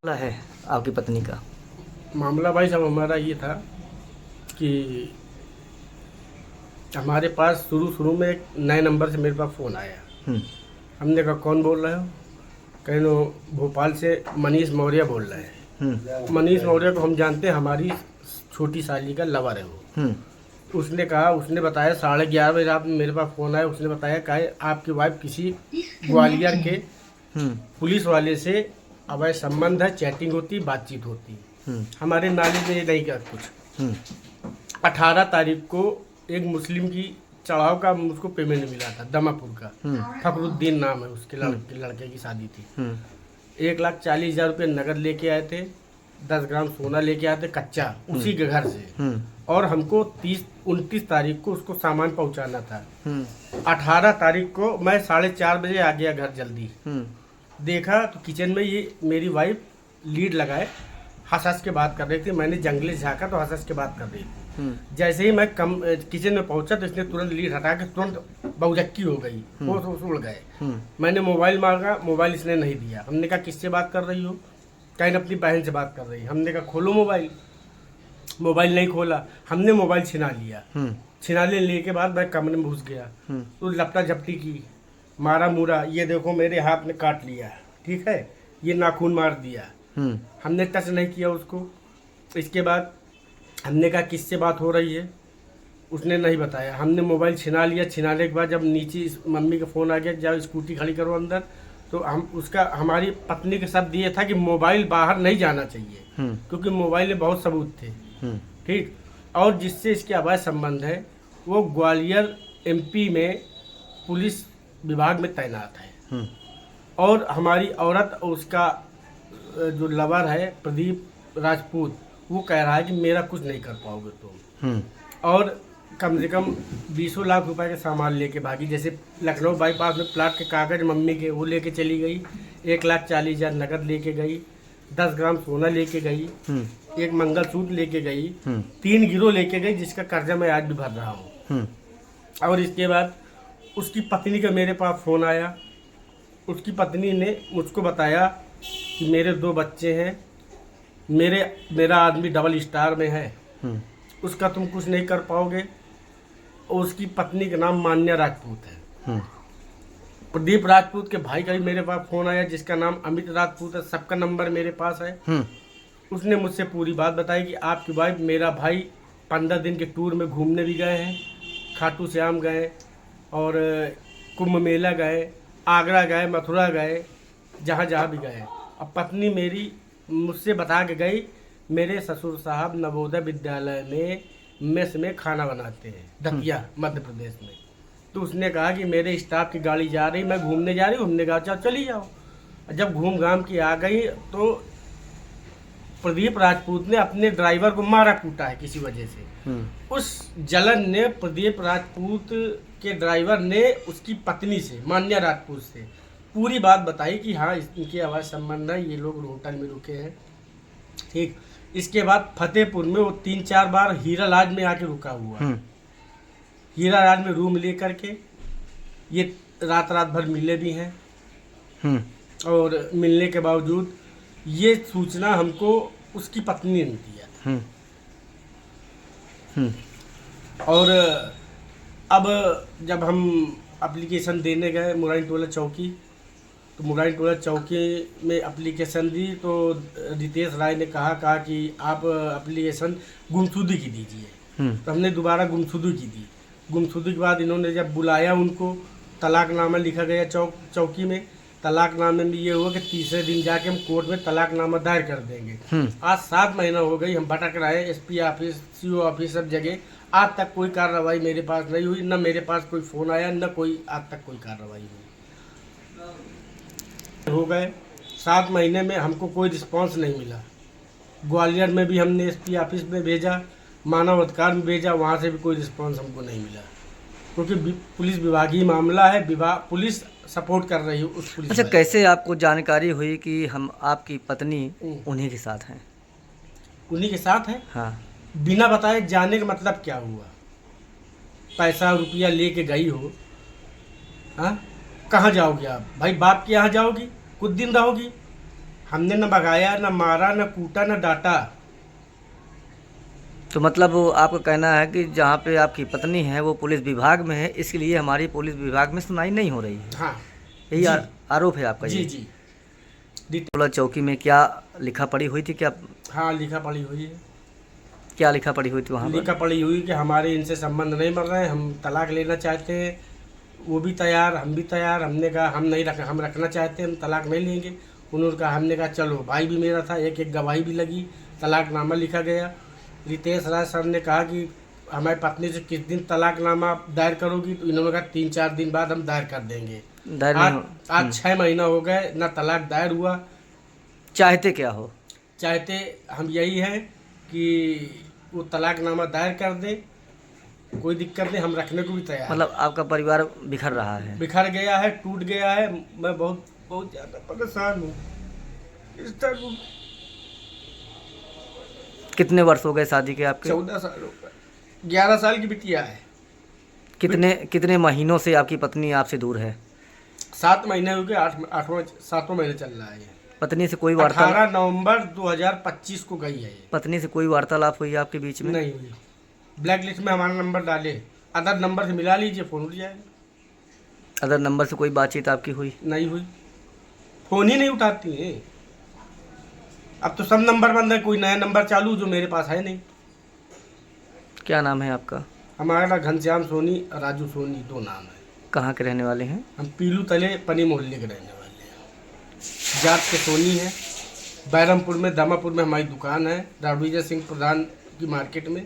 मामला है आपकी पत्नी का? मामला भाई साहब हमारा ये था कि हमारे पास शुरू में एक नए नंबर से मेरे पास फ़ोन आया। हम्म। हमने कहा कौन बोल रहे हो? कहीं नो भोपाल से मनीष मौर्य बोल रहे हैं। मनीष मौर्य को हम जानते हैं, हमारी छोटी साली का लवर है वो। उसने कहा, उसने बताया 11:30 बजे रात में मेरे पास फ़ोन आया। उसने बताया कि आपकी वाइफ किसी ग्वालियर के पुलिस वाले से अवैध संबंध है, चैटिंग होती, बातचीत होती। हमारे नाले में ये नहीं कर कुछ। 18 तारीख को एक मुस्लिम की चढ़ाव का मुझको पेमेंट मिला था, दमापुर का। फखरुद्दीन नाम है उसके लड़के की शादी थी। 1,40,000 रुपये नगद लेके आए थे, 10 ग्राम सोना लेके आए थे कच्चा, उसी के घर से। और हमको 29 तारीख को उसको सामान पहुंचाना था। 18 तारीख को मैं 4:30 बजे आ गया घर जल्दी। देखा तो किचन में ये मेरी वाइफ लीड लगाए हंस के बात कर रही थी। मैंने जंगली से झाँका तो हंस के बात कर रही थी। जैसे ही मैं किचन में पहुंचा तो इसने तुरंत लीड हटा के तुरंत बहुजक्की हो गई, होश उड़ गए। मैंने मोबाइल मांगा, मोबाइल इसने नहीं दिया। हमने कहा किससे बात कर रही हो? कहीं अपनी बहन से बात कर रही। हमने कहा खोलो मोबाइल। मोबाइल नहीं खोला। हमने मोबाइल छिना लिया। छिना लेने के बाद मैं कमरे में घुस गया तो लपटा झपटी की, मारा मुरा। ये देखो मेरे हाथ में काट लिया, ठीक है, ये नाखून मार दिया। हमने टच नहीं किया उसको। इसके बाद हमने कहा किससे बात हो रही है? उसने नहीं बताया। हमने मोबाइल छिना लिया। छिनाने के बाद जब नीचे मम्मी का फ़ोन आ गया, जब स्कूटी खड़ी करो अंदर, तो हमारी पत्नी का शब्द ये था कि मोबाइल बाहर नहीं जाना चाहिए, क्योंकि मोबाइल में बहुत सबूत थे। ठीक। और जिससे इसके अवैध संबंध है वो ग्वालियर MP में पुलिस विभाग में तैनात है। और हमारी औरत, उसका जो लवर है प्रदीप राजपूत, वो कह रहा है कि मेरा कुछ नहीं कर पाओगे तुम। और कम से कम 20 लाख रुपए के सामान लेके भागी। जैसे लखनऊ बाईपास में प्लाट के कागज मम्मी के वो लेके चली गई। 1,40,000 नगद लेके गई, 10 ग्राम सोना लेके गई, एक मंगलसूत्र लेके गई, 3 गिरोह लेके गई, जिसका कर्जा मैं आज भी भर रहा हूँ। और इसके बाद उसकी पत्नी का मेरे पास फ़ोन आया। उसकी पत्नी ने मुझको बताया कि मेरे 2 बच्चे हैं, मेरा आदमी डबल स्टार में है, उसका तुम कुछ नहीं कर पाओगे। और उसकी पत्नी का नाम मान्या राजपूत है। प्रदीप राजपूत के भाई का भी मेरे पास फ़ोन आया, जिसका नाम अमित राजपूत है। सबका नंबर मेरे पास है। उसने मुझसे पूरी बात बताई कि आपकी वाइफ, मेरा भाई 15 दिन के टूर में घूमने भी गए हैं, खाटू श्याम गए और कुंभ मेला गए, आगरा गए, मथुरा गए, जहाँ जहाँ भी गए। अब पत्नी मेरी मुझसे बता के गई, मेरे ससुर साहब नवोदय विद्यालय में मेस में खाना बनाते हैं, दतिया मध्य प्रदेश में। तो उसने कहा कि मेरे स्टाफ की गाड़ी जा रही, मैं घूमने जा रही हूँ। हमने कहा चलो चली जाओ। जब घूम घाम के आ गई तो प्रदीप राजपूत ने अपने ड्राइवर को मारा कूटा है किसी वजह से। उस जलन ने प्रदीप राजपूत के ड्राइवर ने उसकी पत्नी से, मान्या राजपूत से, पूरी बात बताई कि हाँ इनके अवैध संबंध है, ये लोग होटल में रुके हैं। ठीक। इसके बाद फतेहपुर में वो 3-4 बार हीरा लाज में आके रुका हुआ। हीरा लाज में रूम लेकर के ये रात भर मिले भी हैं। और मिलने के बावजूद ये सूचना हमको उसकी पत्नी ने दिया। और अब जब हम एप्लीकेशन देने गए मुराइन टोला चौकी, तो मुराइन टोला चौकी में एप्लीकेशन दी तो रितेश राय ने कहा कि आप एप्लीकेशन गुमशुदगी की दीजिए। तो हमने दोबारा गुमशुदगी की दी। गुमशुदगी के बाद इन्होंने जब बुलाया, उनको तलाकनामा लिखा गया चौकी में। तलाकनामे में ये हुआ कि तीसरे दिन जाके हम कोर्ट में तलाकनामा दायर कर देंगे। आज 7 महीना हो गई, हम भटक रहे हैं SP ऑफिस, CO ऑफिस, सब जगह। आज तक कोई कार्रवाई मेरे पास नहीं हुई, न मेरे पास कोई फ़ोन आया, न कोई आज तक कोई कार्रवाई हुई। हो गए 7 महीने में हमको कोई रिस्पांस नहीं मिला। ग्वालियर में भी हमने SP ऑफिस में भेजा, मानव अधिकार में भेजा, वहाँ से भी कोई रिस्पांस हमको नहीं मिला, क्योंकि पुलिस विभागीय मामला है। पुलिस सपोर्ट कर रही है उस पुलिस। अच्छा, कैसे आपको जानकारी हुई कि हम आपकी पत्नी उन्हीं के साथ हैं? उन्हीं के साथ है? हाँ। बिना बताए जाने का मतलब क्या हुआ? पैसा रुपया लेके गई हो, हाँ, कहाँ जाओगी आप? भाई बाप के यहाँ जाओगी, कुछ दिन रहोगी, हमने न भगाया, न मारा, न कूटा, न डांटा। तो मतलब वो आपका कहना है कि जहाँ पे आपकी पत्नी है वो पुलिस विभाग में है, इसलिए हमारी पुलिस विभाग में सुनवाई नहीं हो रही है। हाँ यही जी। आरोप है आपका? जी ये जी। पुलिस चौकी में क्या लिखा पड़ी हुई थी? क्या हाँ, लिखा पड़ी हुई है। क्या लिखा पड़ी हुई थी वहाँ पर? लिखा पड़ी हुई कि हमारे इनसे संबंध नहीं बन रहे हैं, हम तलाक लेना चाहते हैं। वो भी तैयार, हम भी तैयार। हमने कहा हम रखना चाहते हैं, हम तलाक नहीं लेंगे। उन्होंने कहा, हमने कहा चलो। भाई भी मेरा था, एक गवाही भी लगी, तलाकनामा लिखा गया। रितेश राज सर ने कहा कि हमारी पत्नी से किस दिन तलाकनामा दायर करोगी? तो इन्होंने कहा 3-4 दिन बाद हम दायर कर देंगे। दायर नहीं हो। आज 6 महीना हो गए, ना तलाक दायर हुआ। चाहते क्या हो? चाहते हम यही है कि वो तलाकनामा दायर कर दे, कोई दिक्कत नहीं, हम रखने को भी तैयार। मतलब आपका परिवार बिखर रहा है? बिखर गया है, टूट गया है। मैं बहुत बहुत ज़्यादा परेशान हूँ इस तरह। कितने वर्ष हो गए शादी के आपके? 14 साल हो गए। 11 साल की बिटिया है। कितने महीनों से आपकी पत्नी आपसे दूर है? 7 महीने हो गए, 7वां महीने चल रहा है ये। पत्नी से कोई वार्तालाप? 18 नवंबर 2025 को गई है ये। पत्नी से कोई वार्तालाप हुई आपके बीच में? नहीं हुई। ब्लैक लिस्ट में हमारा नंबर डाले, अदर नंबर से मिला लीजिए, फ़ोन उठ जाएगा। अदर नंबर से कोई बातचीत आपकी हुई? नहीं हुई, फ़ोन ही नहीं उठाती हैं। अब तो सब नंबर बंद है, कोई नया नंबर चालू जो मेरे पास है नहीं। क्या नाम है आपका? हमारा घनश्याम सोनी, राजू सोनी, 2 नाम है। कहाँ के रहने वाले हैं? हम पीलू तले पनी मोहल्ले के रहने वाले हैं। जात के सोनी है। बैरमपुर में, दामापुर में हमारी दुकान है, रणविजय सिंह प्रधान की मार्केट में।